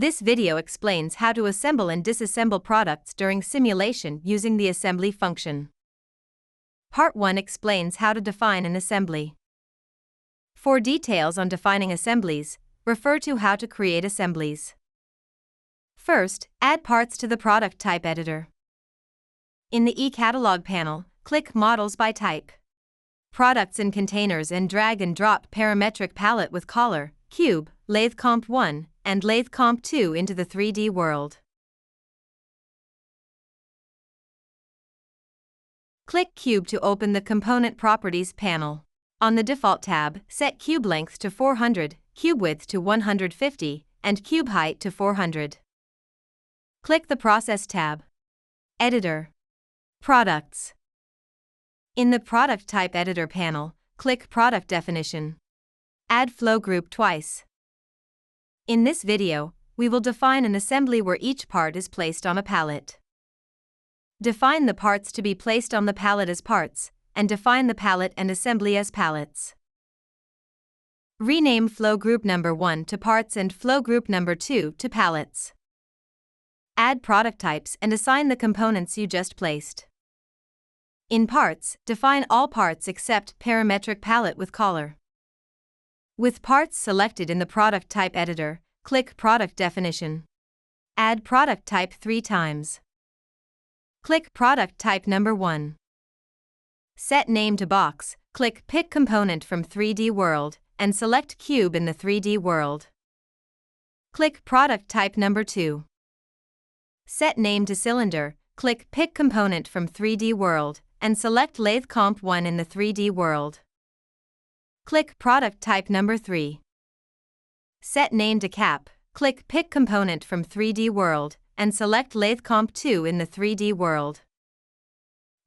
This video explains how to assemble and disassemble products during simulation using the assembly function. Part 1 explains how to define an assembly. For details on defining assemblies, refer to How to Create Assemblies. First, add parts to the product type editor. In the e-catalog panel, click Models by Type, Products and Containers, and drag and drop parametric palette with collar, cube, lathe comp 1, and lathe comp 2 into the 3D world. Click Cube to open the Component Properties panel. On the Default tab, set cube length to 400, cube width to 150, and cube height to 400. Click the Process tab. Editor. Products. In the Product Type Editor panel, click Product Definition. Add flow group twice. In this video, we will define an assembly where each part is placed on a pallet. Define the parts to be placed on the pallet as parts, and define the pallet and assembly as pallets. Rename flow group number 1 to parts and flow group number 2 to pallets. Add product types and assign the components you just placed. In parts, define all parts except parametric pallet with collar. With parts selected in the Product Type Editor, click Product Definition. Add product type 3 times. Click Product Type number 1. Set name to box, click Pick Component from 3D World, and select Cube in the 3D world. Click Product Type number 2. Set name to cylinder, click Pick Component from 3D World, and select Lathe Comp 1 in the 3D world. Click Product Type number 3. Set name to cap, click Pick Component from 3D World, and select Lathe Comp 2 in the 3D world.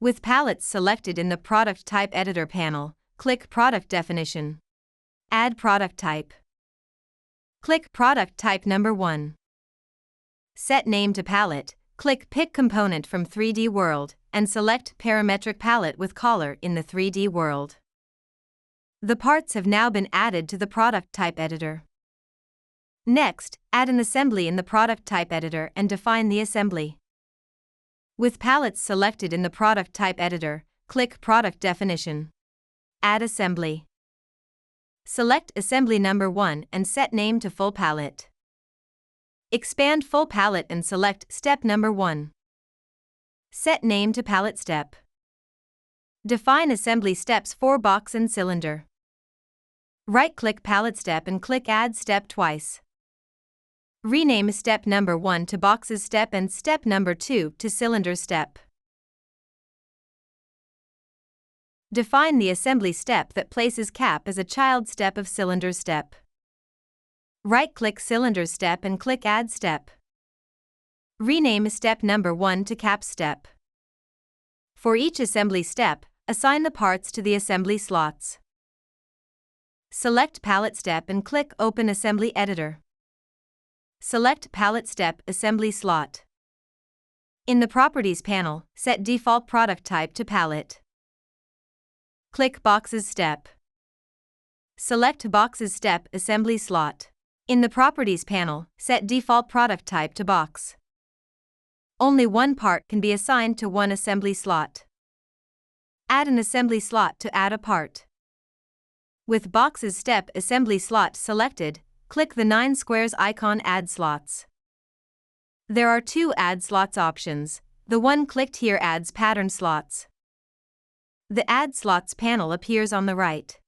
With pallets selected in the Product Type Editor panel, click Product Definition. Add product type. Click Product Type number 1. Set name to pallet, click Pick Component from 3D World, and select Parametric Pallet with collar in the 3D world. The parts have now been added to the Product Type Editor. Next, add an assembly in the Product Type Editor and define the assembly. With pallets selected in the Product Type Editor, click Product Definition. Add assembly. Select assembly number 1 and set name to full pallet. Expand full pallet and select step number 1. Set name to pallet step. Define assembly steps for box and cylinder. Right-click pallet step and click Add step twice. Rename step number 1 to boxes step and step number 2 to cylinder step. Define the assembly step that places cap as a child step of cylinder step. Right-click cylinder step and click Add step. Rename step number 1 to cap step. For each assembly step, assign the parts to the assembly slots. Select Pallet Step and click Open Assembly Editor. Select Pallet Step Assembly Slot. In the Properties panel, set default product type to pallet. Click Boxes Step. Select Boxes Step Assembly Slot. In the Properties panel, set default product type to box. Only one part can be assigned to one assembly slot. Add an assembly slot to add a part. With Boxes Step Assembly Slot selected, click the 9 squares icon Add Slots. There are 2 Add Slots options. The one clicked here adds pattern slots. The Add Slots panel appears on the right.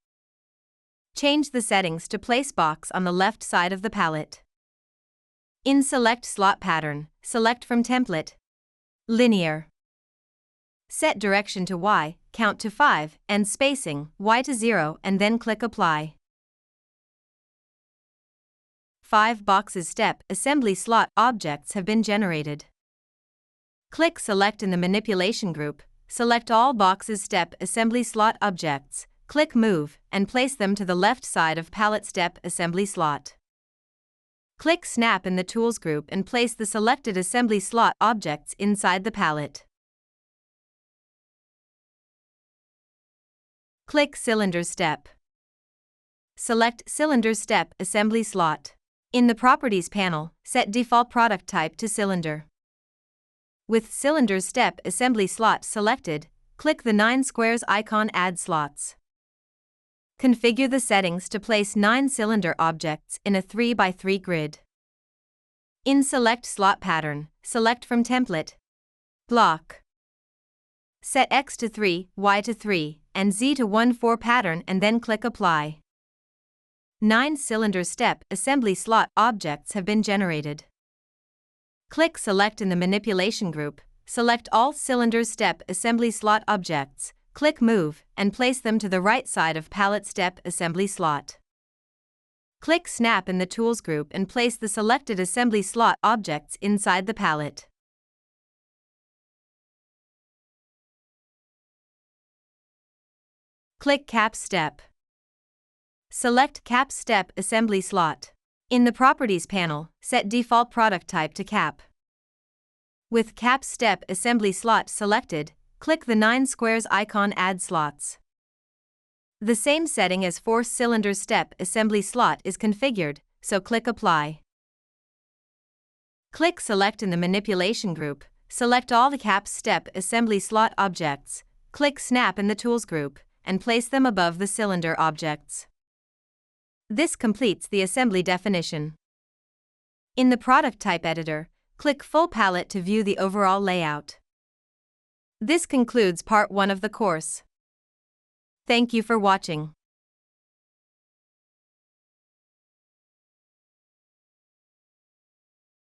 Change the settings to place box on the left side of the pallet. In Select Slot Pattern, select from Template. Linear. Set direction to Y, count to 5, and spacing, Y to 0, and then click Apply. 5 Boxes Step Assembly Slot objects have been generated. Click Select in the Manipulation group, select all Boxes Step Assembly Slot objects, click Move, and place them to the left side of Pallet Step Assembly Slot. Click Snap in the Tools group and place the selected assembly slot objects inside the pallet. Click Cylinder Step. Select Cylinder Step Assembly Slot. In the Properties panel, set default product type to cylinder. With Cylinder's step assembly slot selected, click the 9 squares icon Add slots. Configure the settings to place 9 cylinder objects in a 3x3 grid. In Select Slot Pattern, select from Template, Block. Set X to 3, Y to 3, and Z to 1-4 pattern and then click Apply. 9 cylinder step assembly slot objects have been generated. Click Select in the Manipulation group, select all cylinder step assembly slot objects, click Move, and place them to the right side of pallet step assembly slot. Click Snap in the Tools group and place the selected assembly slot objects inside the pallet. Click Cap Step. Select Cap Step Assembly Slot. In the Properties panel, set default product type to Cap. With Cap Step Assembly Slot selected, click the 9 squares icon Add slots. The same setting as 4 cylinder step assembly slot is configured, so click Apply. Click Select in the Manipulation group, select all the Cap Step Assembly Slot objects, click Snap in the Tools group, and place them above the cylinder objects. This completes the assembly definition. In the Product Type Editor, click Full Palette to view the overall layout. This concludes Part 1 of the course. Thank you for watching.